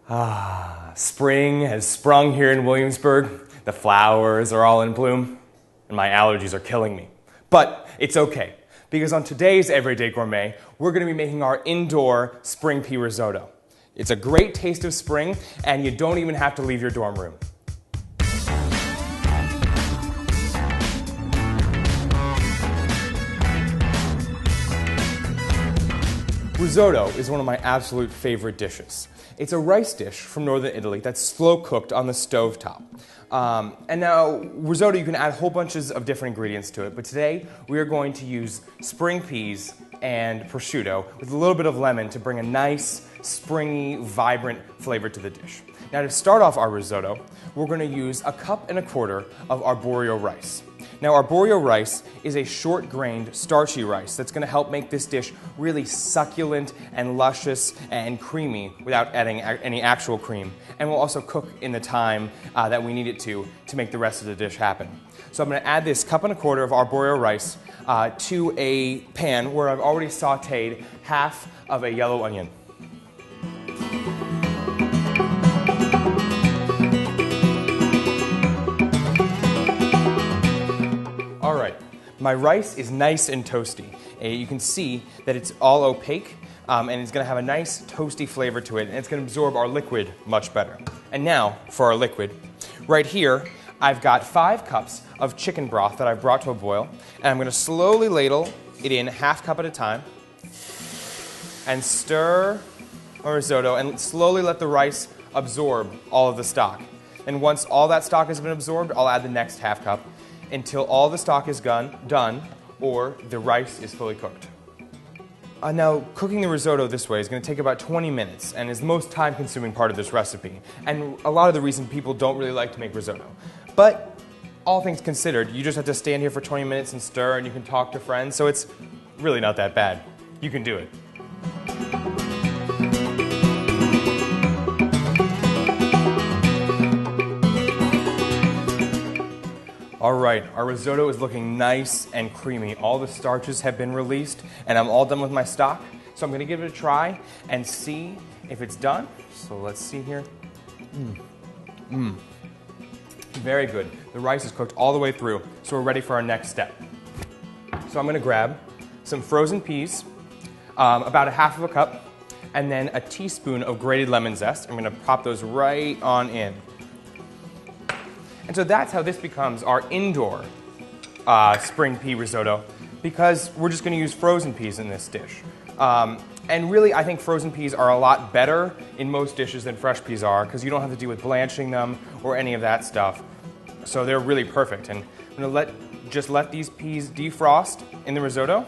Spring has sprung here in Williamsburg. The flowers are all in bloom, and my allergies are killing me. But it's okay, because on today's Everyday Gourmet, we're going to be making our indoor spring pea risotto. It's a great taste of spring, and you don't even have to leave your dorm room. Risotto is one of my absolute favorite dishes. It's a rice dish from northern Italy that's slow cooked on the stove top. And now, risotto, you can add whole bunches of different ingredients to it, but today we are going to use spring peas and prosciutto with a little bit of lemon to bring a nice, springy, vibrant flavor to the dish. Now, to start off our risotto, we're going to use 1.25 cups of arborio rice. Now, arborio rice is a short-grained, starchy rice that's going to help make this dish really succulent and luscious and creamy without adding any actual cream, and will also cook in the time that we need it to make the rest of the dish happen. So I'm going to add this 1.25 cups of arborio rice to a pan where I've already sautéed half of a yellow onion. All right, my rice is nice and toasty. You can see that it's all opaque, and it's going to have a nice toasty flavor to it, and it's going to absorb our liquid much better. And now for our liquid. Right here, I've got 5 cups of chicken broth that I've brought to a boil, and I'm going to slowly ladle it in 1/2 cup at a time, and stir our risotto, and slowly let the rice absorb all of the stock. And once all that stock has been absorbed, I'll add the next 1/2 cup, until all the stock is done or the rice is fully cooked. Now, cooking the risotto this way is going to take about 20 minutes and is the most time-consuming part of this recipe, and a lot of the reason people don't really like to make risotto. But all things considered, you just have to stand here for 20 minutes and stir, and you can talk to friends, so it's really not that bad. You can do it. All right, our risotto is looking nice and creamy. All the starches have been released, and I'm all done with my stock. So I'm going to give it a try and see if it's done. So let's see here. Very good. The rice is cooked all the way through, so we're ready for our next step. So I'm going to grab some frozen peas, about 1/2 cup, and then a teaspoon of grated lemon zest. I'm going to pop those right on in. And so that's how this becomes our indoor spring pea risotto, because we're just going to use frozen peas in this dish. And really, I think frozen peas are a lot better in most dishes than fresh peas are, because you don't have to deal with blanching them or any of that stuff. So they're really perfect. And I'm going to just let these peas defrost in the risotto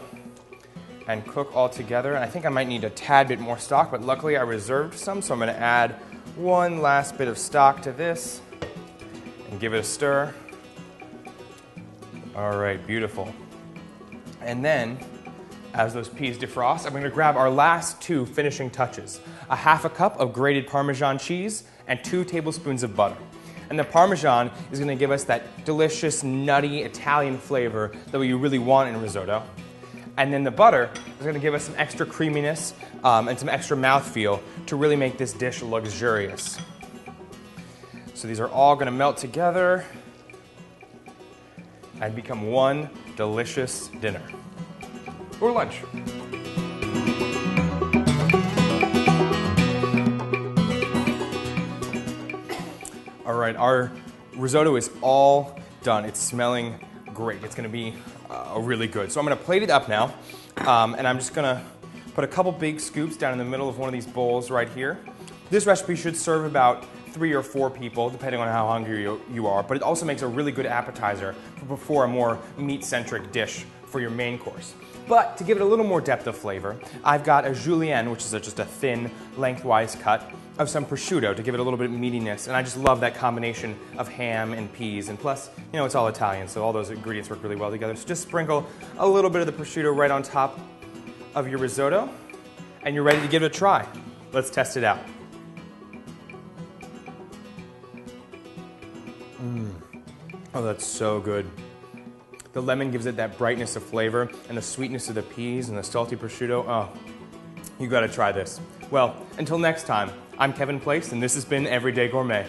and cook all together. And I think I might need a tad bit more stock, but luckily I reserved some, so I'm going to add one last bit of stock to this and give it a stir. All right, beautiful. And then, as those peas defrost, I'm going to grab our last 2 finishing touches. 1/2 cup of grated Parmesan cheese and 2 tablespoons of butter. And the Parmesan is going to give us that delicious, nutty Italian flavor that we really want in risotto. And then the butter is going to give us some extra creaminess and some extra mouthfeel to really make this dish luxurious. So these are all going to melt together and become one delicious dinner or lunch. All right, our risotto is all done. It's smelling great. It's going to be really good. So I'm going to plate it up now, and I'm just going to put a couple big scoops down in the middle of one of these bowls right here. This recipe should serve about 3 or 4 people, depending on how hungry you are, but it also makes a really good appetizer for a more meat-centric dish for your main course. But to give it a little more depth of flavor, I've got a julienne, which is just a thin, lengthwise cut of some prosciutto to give it a little bit of meatiness, and I just love that combination of ham and peas, and plus, you know, it's all Italian, so all those ingredients work really well together. So just sprinkle a little bit of the prosciutto right on top of your risotto, and you're ready to give it a try. Let's test it out. Oh, that's so good. The lemon gives it that brightness of flavor, and the sweetness of the peas and the salty prosciutto. Oh, you gotta try this. Well, until next time, I'm Kevin Place, and this has been Everyday Gourmet.